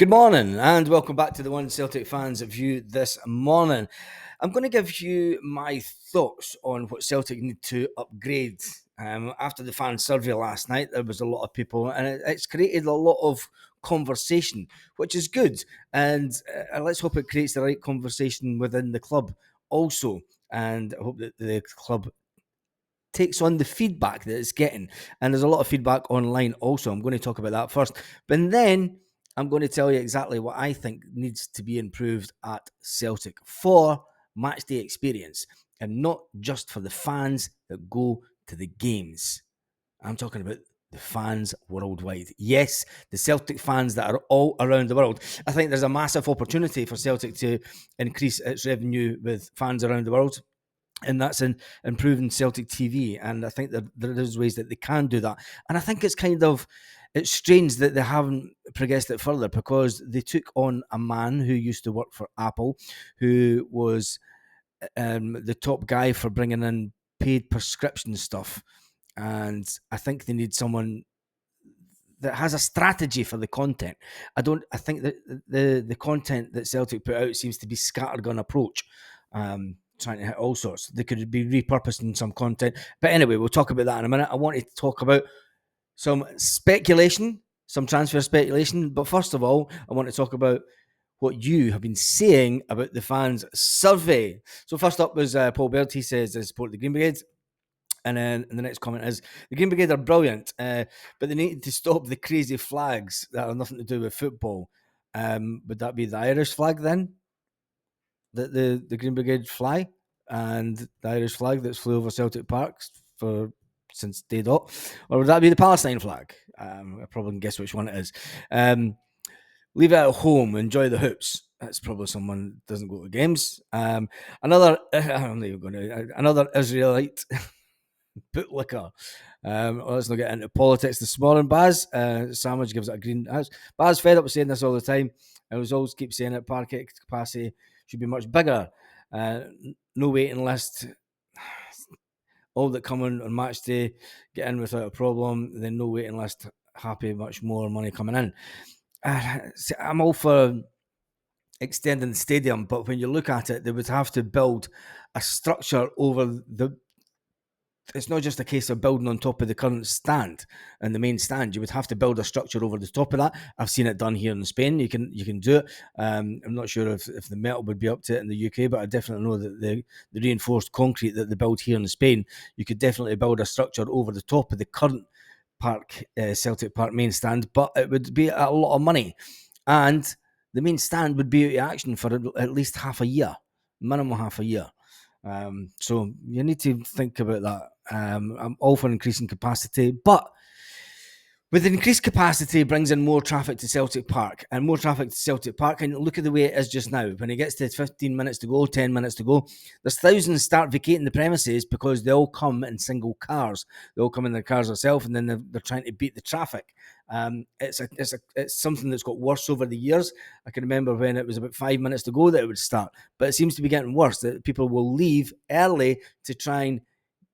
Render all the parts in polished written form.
Good morning and welcome back to the One Celtic Fans View this morning. I'm going to give you my thoughts on what Celtic need to upgrade. After the fan survey last night, there was a lot of people and it's created a lot of conversation, which is good. And let's hope it creates the right conversation within the club also. And I hope that the club takes on the feedback that it's getting. And there's a lot of feedback online also. I'm going to talk about that first. But then I'm going to tell you exactly what I think needs to be improved at Celtic for matchday experience and not just for the fans that go to the games. I'm talking about the fans worldwide. Yes, the Celtic fans that are all around the world. I think there's a massive opportunity for Celtic to increase its revenue with fans around the world. And that's in improving Celtic TV. And I think that there is ways that they can do that. And I think it's strange that they haven't progressed it further because they took on a man who used to work for Apple, who was the top guy for bringing in paid prescription stuff. And I think they need someone that has a strategy for the content. I think that the content that Celtic put out seems to be scattergun approach. Trying to hit all sorts. They could be repurposing some content. But anyway, we'll talk about that in a minute. I wanted to talk about some speculation, some transfer speculation. But first of all, I want to talk about what you have been saying about the fans survey. So first up was Paul Baird. He says they support the Green Brigade. And then the next comment is, the Green Brigade are brilliant, but they need to stop the crazy flags that have nothing to do with football. Would that be the Irish flag then? That the Green Brigade fly, and the Irish flag that's flew over Celtic Park since day dot, or would that be the Palestine flag? I probably can guess which one it is. Leave it at home, enjoy the hoops. That's probably someone that doesn't go to games. Another Israelite bootlicker. Let's not get into politics this morning. Baz Sandwich gives it a green. Baz fed up with saying this all the time. I was always keep saying it. Parquet capacity should be much bigger. No waiting list. All that come on match day get in without a problem. Then no waiting list. Happy, much more money coming in. I'm all for extending the stadium, but when you look at it, they would have to build a structure over the. It's not just a case of building on top of the current stand and the main stand. You would have to build a structure over the top of that. I've seen it done here in Spain. You can do it. I'm not sure if the metal would be up to it in the UK, but I definitely know that the reinforced concrete that they build here in Spain, you could definitely build a structure over the top of the current Celtic Park main stand, but it would be a lot of money. And the main stand would be out of action for at least half a year, minimum half a year. So you need to think about that. I'm all for increasing capacity, but with increased capacity brings in more traffic to Celtic Park, and more traffic to Celtic Park. And look at the way it is just now. When it gets to 15 minutes to go, 10 minutes to go, there's thousands start vacating the premises because they all come in single cars. They all come in their cars themselves, and then they're trying to beat the traffic. It's something that's got worse over the years. I can remember when it was about 5 minutes to go that it would start, but it seems to be getting worse. That people will leave early to try and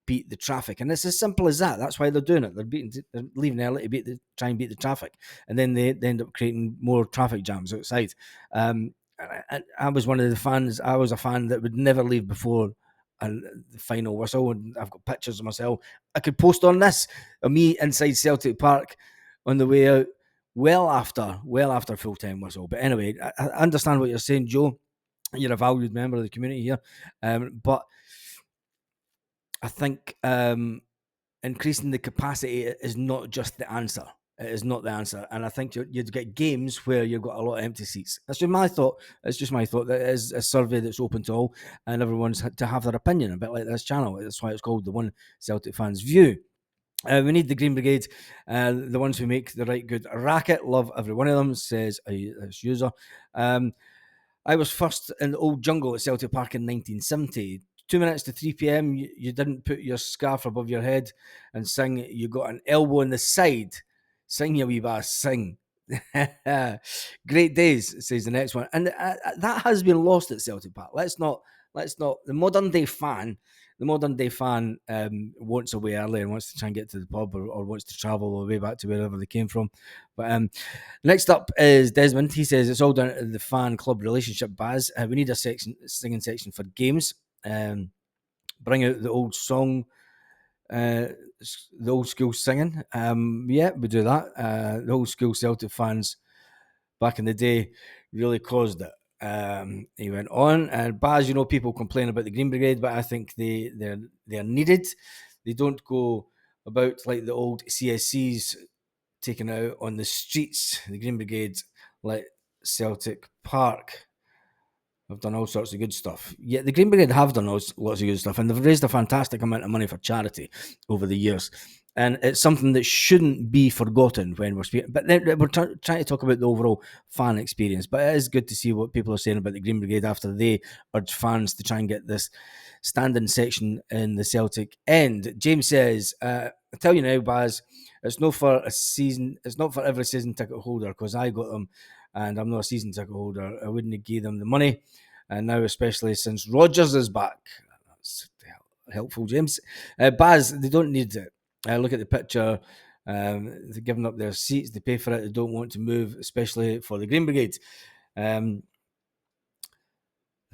beat the traffic, and it's as simple as that. That's why they're doing it. They're leaving early to try and beat the traffic, and then they end up creating more traffic jams outside. I was one of the fans. I was a fan that would never leave before the final whistle, and I've got pictures of myself. I could post on this of me inside Celtic Park on the way out, well after full time whistle. But anyway, I understand what you're saying, Joe. You're a valued member of the community here, but I think increasing the capacity is not just the answer. It is not the answer. And I think you'd get games where you've got a lot of empty seats. That's just my thought. It's just my thought. That is a survey that's open to all, and everyone's to have their opinion, a bit like this channel. That's why it's called the One Celtic Fans View. We need the Green Brigade, the ones who make the right good racket. Love every one of them, says a user. I was first in the old jungle at Celtic Park in 1970. 2 minutes to 3 p.m, you didn't put your scarf above your head and sing. You got an elbow in the side. Sing, you wee bass, sing. Great days, says the next one. And that has been lost at Celtic Park. Let's not. The modern day fan the modern day fan wants away early and wants to try and get to the pub, or wants to travel all the way back to wherever they came from. But next up is Desmond. He says it's all down to the fan club relationship, Baz. We need a singing section for games. Bring out the old song, the old school singing. Yeah, we do that. The old school Celtic fans back in the day really caused it. He went on, and Baz, people complain about the Green Brigade, but I think they're needed. They don't go about like the old CSCs taken out on the streets. The Green Brigade, like Celtic Park, have done all sorts of good stuff. Yeah, the Green Brigade have done lots of good stuff, and they've raised a fantastic amount of money for charity over the years. And it's something that shouldn't be forgotten when we're speaking. But then we're trying to talk about the overall fan experience. But it is good to see what people are saying about the Green Brigade after they urge fans to try and get this standing section in the Celtic end. James says, I tell you now, Baz, it's not for a season. It's not for every season ticket holder, because I got them and I'm not a season ticket holder. I wouldn't give them the money. And now, especially since Rodgers is back. That's helpful, James. Baz, they don't need it. Look at the picture. They're giving up their seats. They pay for it. They don't want to move, especially for the Green Brigade. If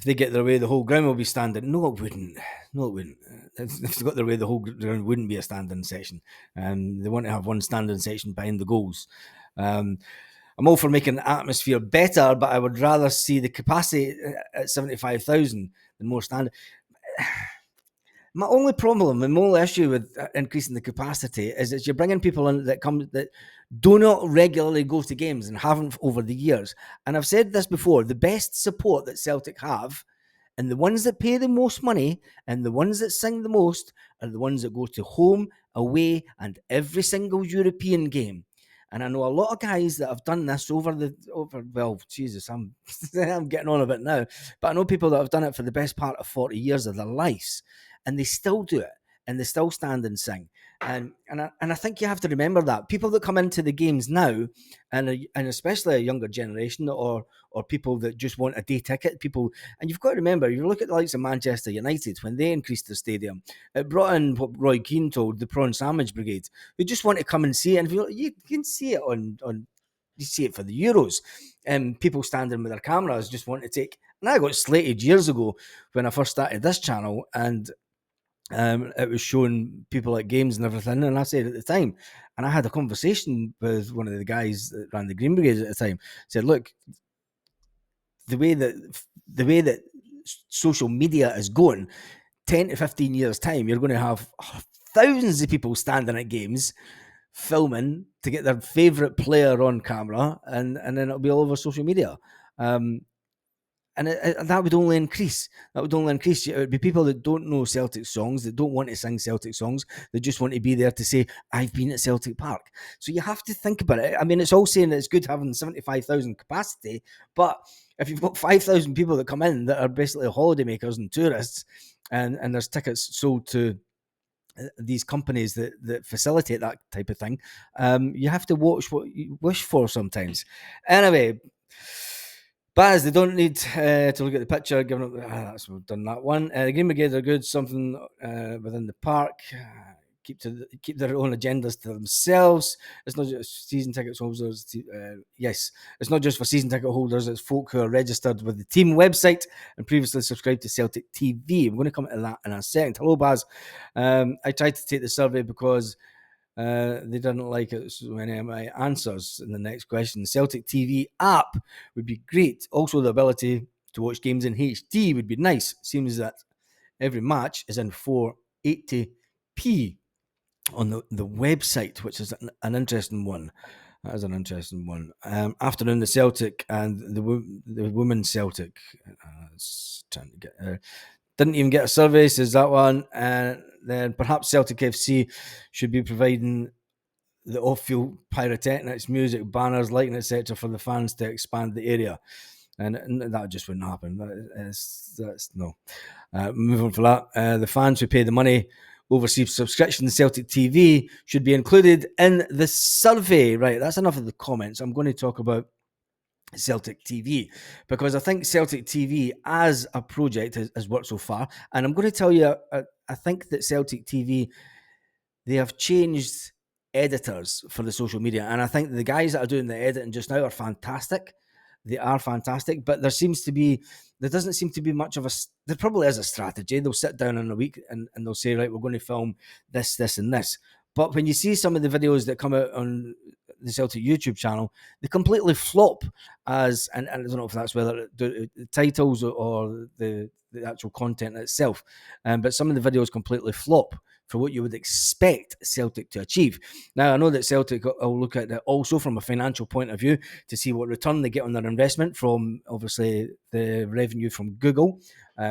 they get their way, the whole ground will be standing. No, it wouldn't. If they got their way, the whole ground wouldn't be a standing section. They want to have one standing section behind the goals. I'm all for making the atmosphere better, but I would rather see the capacity at 75,000 than more standing. My only problem, my only issue with increasing the capacity is that you're bringing people in that do not regularly go to games and haven't over the years. And I've said this before, the best support that Celtic have, and the ones that pay the most money and the ones that sing the most, are the ones that go to home, away, and every single European game. And I know a lot of guys that have done this well, Jesus, I'm I'm getting on a bit now, but I know people that have done it for the best part of 40 years of their lives, and they still do it, and they still stand and sing. And I think you have to remember that people that come into the games now, and especially a younger generation, or people that just want a day ticket, and you've got to remember, you look at the likes of Manchester United when they increased the stadium, it brought in what Roy Keane told the Prawn Sandwich Brigade, who just want to come and see it. And you can see it on you see it for the Euros, and people standing with their cameras just want to take. And I got slated years ago when I first started this channel, and it was showing people at games and everything, and I said at the time, and I had a conversation with one of the guys that ran the Green Brigade at the time, said, look, the way that social media is going, 10 to 15 years time, you're going to have thousands of people standing at games filming to get their favorite player on camera, and then it'll be all over social media. And that would only increase. It would be people that don't know Celtic songs, that don't want to sing Celtic songs, that just want to be there to say, I've been at Celtic Park. So you have to think about it. I mean, it's all saying that it's good having 75,000 capacity, but if you've got 5,000 people that come in that are basically holidaymakers and tourists, and there's tickets sold to these companies that facilitate that type of thing, you have to watch what you wish for sometimes. Anyway, Baz, they don't need to look at the picture. Given up, we've done that one. The Green Brigade are good. Something within the park. Keep their own agendas to themselves. It's not just season ticket holders. Yes, it's not just for season ticket holders. It's folk who are registered with the team website and previously subscribed to Celtic TV. I'm going to come to that in a second. Hello, Baz. I tried to take the survey because they didn't like it, so many of my answers in the next question. Celtic TV app would be great. Also, the ability to watch games in HD would be nice. Seems that every match is in 480p on the website, which is an interesting one. That is an interesting one. Afternoon, the Celtic and the women's Celtic. Trying to get didn't even get a survey, says that one. And then perhaps Celtic FC should be providing the off-field pyrotechnics, music, banners, lighting, etc. for the fans to expand the area. And that just wouldn't happen. That's no. Moving on for that. The fans who pay the money overseas subscription to Celtic TV should be included in the survey. Right, that's enough of the comments. I'm going to talk about Celtic TV, because I think Celtic TV as a project has worked so far, and I'm going to tell you I think that Celtic TV, they have changed editors for the social media, and I think the guys that are doing the editing just now are fantastic. They are fantastic, but there doesn't seem to be much of a. There probably is a strategy. They'll sit down in a week and they'll say, right, we're going to film this, this, and this. But when you see some of the videos that come out on the Celtic YouTube channel, they completely flop and I don't know if that's whether the titles or the actual content itself, but some of the videos completely flop for what you would expect Celtic to achieve. Now, I know that Celtic will look at it also from a financial point of view to see what return they get on their investment from, obviously, the revenue from Google,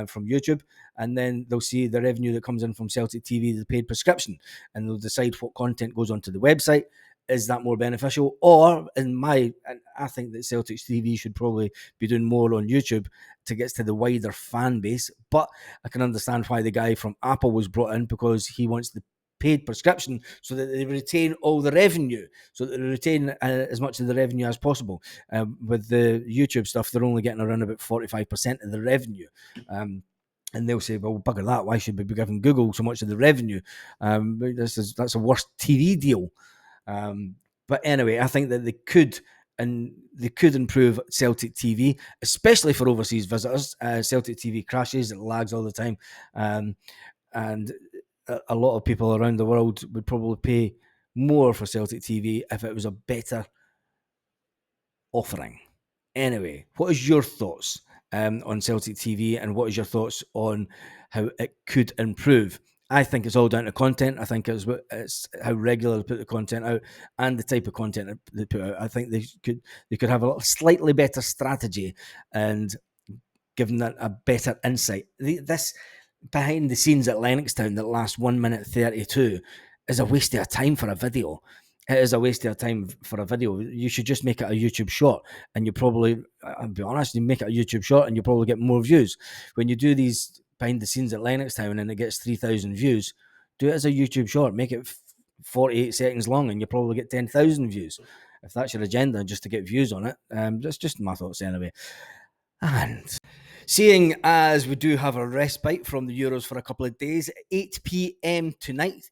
from YouTube, and then they'll see the revenue that comes in from Celtic TV, the paid prescription, and they'll decide what content goes onto the website. Is that more beneficial? Or, I think that Celtic TV should probably be doing more on YouTube to get to the wider fan base. But I can understand why the guy from Apple was brought in, because he wants the paid prescription so that they retain all the revenue, so that they retain as much of the revenue as possible. With the YouTube stuff, they're only getting around about 45% of the revenue. And they'll say, well, bugger that, why should we be giving Google so much of the revenue? That's a worse TV deal. But anyway, I think that they could improve Celtic TV, especially for overseas visitors. Celtic TV crashes, it lags all the time, and a lot of people around the world would probably pay more for Celtic TV if it was a better offering. Anyway, what is your thoughts on Celtic TV, and what is your thoughts on how it could improve? I think it's all down to content. I think it's how regular they put the content out and the type of content they put out. I think they could have a slightly better strategy and give that a better insight. This behind the scenes at Lennoxtown that lasts 1 minute 32 is a waste of time for a video. It is a waste of time for a video. You should just make it a YouTube short, and you probably, I'll be honest, you make it a YouTube short and you probably get more views. When you do these behind the scenes at Lennoxtown and it gets 3,000 views, do it as a YouTube short. Make it 48 seconds long and you probably get 10,000 views. If that's your agenda, just to get views on it. That's just my thoughts anyway. And seeing as we do have a respite from the Euros for a couple of days, 8 p.m. tonight,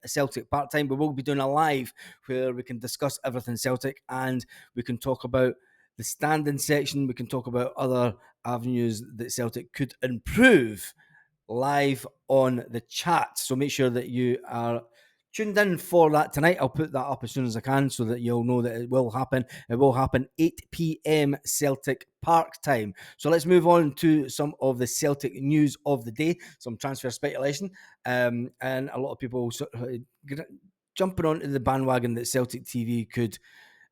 Celtic part-time, we will be doing a live where we can discuss everything Celtic, and we can talk about the standing section. We can talk about other avenues that Celtic could improve live on the chat. So make sure that you are tuned in for that tonight. I'll put that up as soon as I can so that you'll know that it will happen. It will happen 8 p.m. Celtic Park time. So let's move on to some of the Celtic news of the day, some transfer speculation, and a lot of people sort of jumping onto the bandwagon that Celtic TV could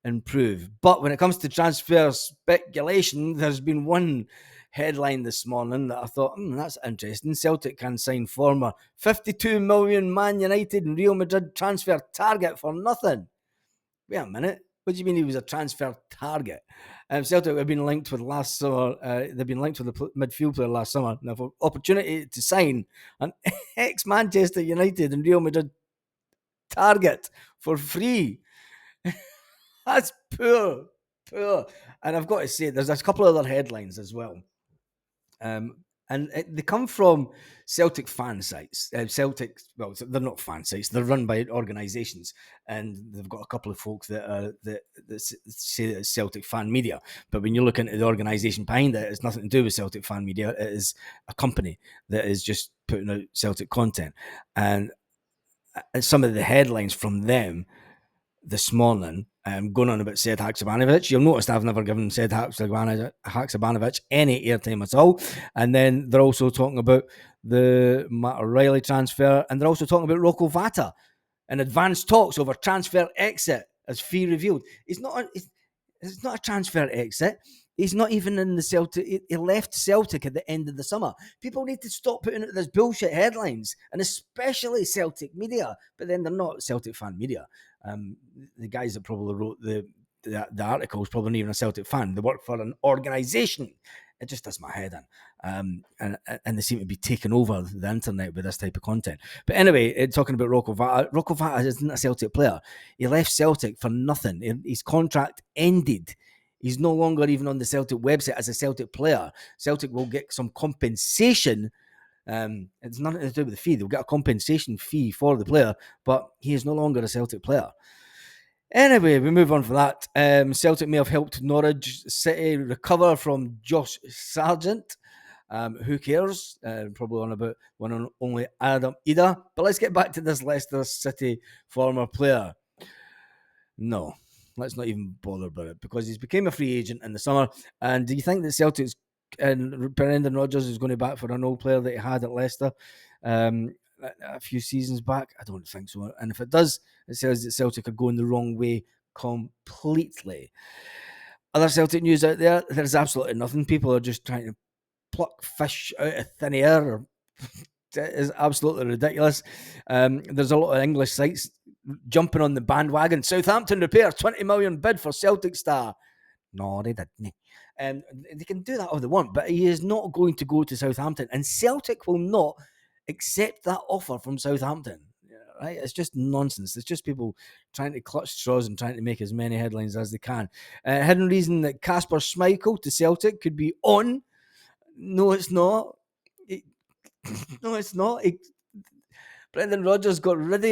improve. But when it comes to transfer speculation, there's been one headline this morning that I thought, that's interesting. Celtic can sign former 52 million Man United and Real Madrid transfer target for nothing. Wait a minute. What do you mean he was a transfer target? Celtic have been linked with last summer. They've been linked with the midfield player last summer. Now, for opportunity to sign an ex-Manchester United and Real Madrid target for free. That's poor. And I've got to say, there's a couple of other headlines as well. And they come from Celtic fan sites. Celtic, well, they're not fan sites. They're run by organisations, and they've got a couple of folk that say that it's Celtic fan media. But when you look into the organisation behind it, it's nothing to do with Celtic fan media. It is a company that is just putting out Celtic content. And some of the headlines from them this morning, going on about Sead Haksabanovic. You'll notice I've never given Sead Haksabanovic any airtime at all. And then they're also talking about the Matt O'Reilly transfer, and they're also talking about Rocco Vata and advanced talks over transfer exit as fee revealed. It's not a transfer exit. He's not even in the Celtic. He left Celtic at the end of the summer. People need to stop putting out these bullshit headlines, and especially Celtic media. But then they're not Celtic fan media. The guys that probably wrote the article is probably not even a Celtic fan. They work for an organisation. It just does my head in. And they seem to be taking over the internet with this type of content. But anyway, talking about Rocco Vata isn't a Celtic player. He left Celtic for nothing. His contract ended. He's no longer even on the Celtic website as a Celtic player. Celtic will get some compensation It's nothing to do with the fee. They'll get a compensation fee for the player, but he is no longer a Celtic player. Anyway, we move on from that. Celtic may have helped Norwich City recover from Josh Sargent. Who cares? Probably on about one and only Adam Ida. But let's get back to this Leicester City former player. No, let's not even bother about it because he's became a free agent in the summer. And do you think that Celtic's and Brendan Rodgers is going to back for an old player that he had at Leicester a few seasons back? I don't think so. And if it does, it says that Celtic are going the wrong way completely. Other Celtic news out there, there's absolutely nothing. People are just trying to pluck fish out of thin air. It is absolutely ridiculous. There's a lot of English sites jumping on the bandwagon. Southampton repair 20 million bid for Celtic star. No, they didn't. They can do that all they want, but he is not going to go to Southampton, and Celtic will not accept that offer from Southampton. Right? It's just nonsense. It's just people trying to clutch straws and trying to make as many headlines as they can. Hidden reason that Kasper Schmeichel to Celtic could be on. No, it's not. No, it's not. Brendan Rodgers got rid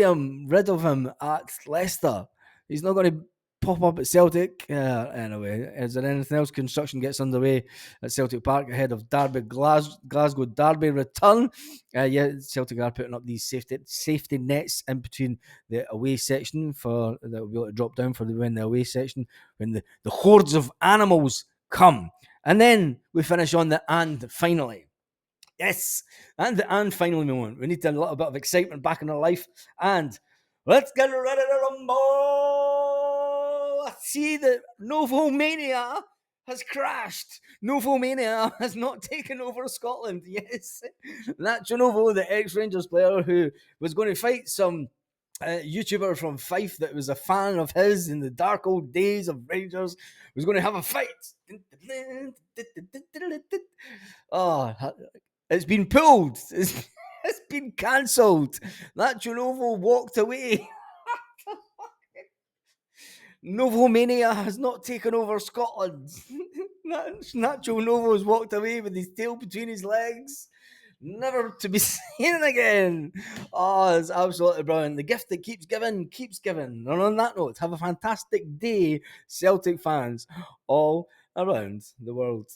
of him at Leicester. He's not going to pop up at Celtic. Anyway, is there anything else? Construction gets underway at Celtic Park ahead of Derby Glasgow Derby return. Celtic are putting up these safety nets in between the away section that will be able to drop down for when the away section, when the hordes of animals come. And then we finish on the and finally. Yes, and finally moment. We need a little bit of excitement back in our life. And let's get ready to rumble. I see that Novo Mania has crashed. Novo Mania has not taken over Scotland. Yes, Nacho Novo, the ex-Rangers player who was going to fight some YouTuber from Fife that was a fan of his in the dark old days of Rangers, was going to have a fight. Oh, it's been pulled. It's been cancelled. Nacho Novo walked away. Novo Mania has not taken over Scotland. Nacho Novo has walked away with his tail between his legs, never to be seen again. Oh, it's absolutely brilliant. The gift that keeps giving, keeps giving. And on that note, have a fantastic day, Celtic fans all around the world.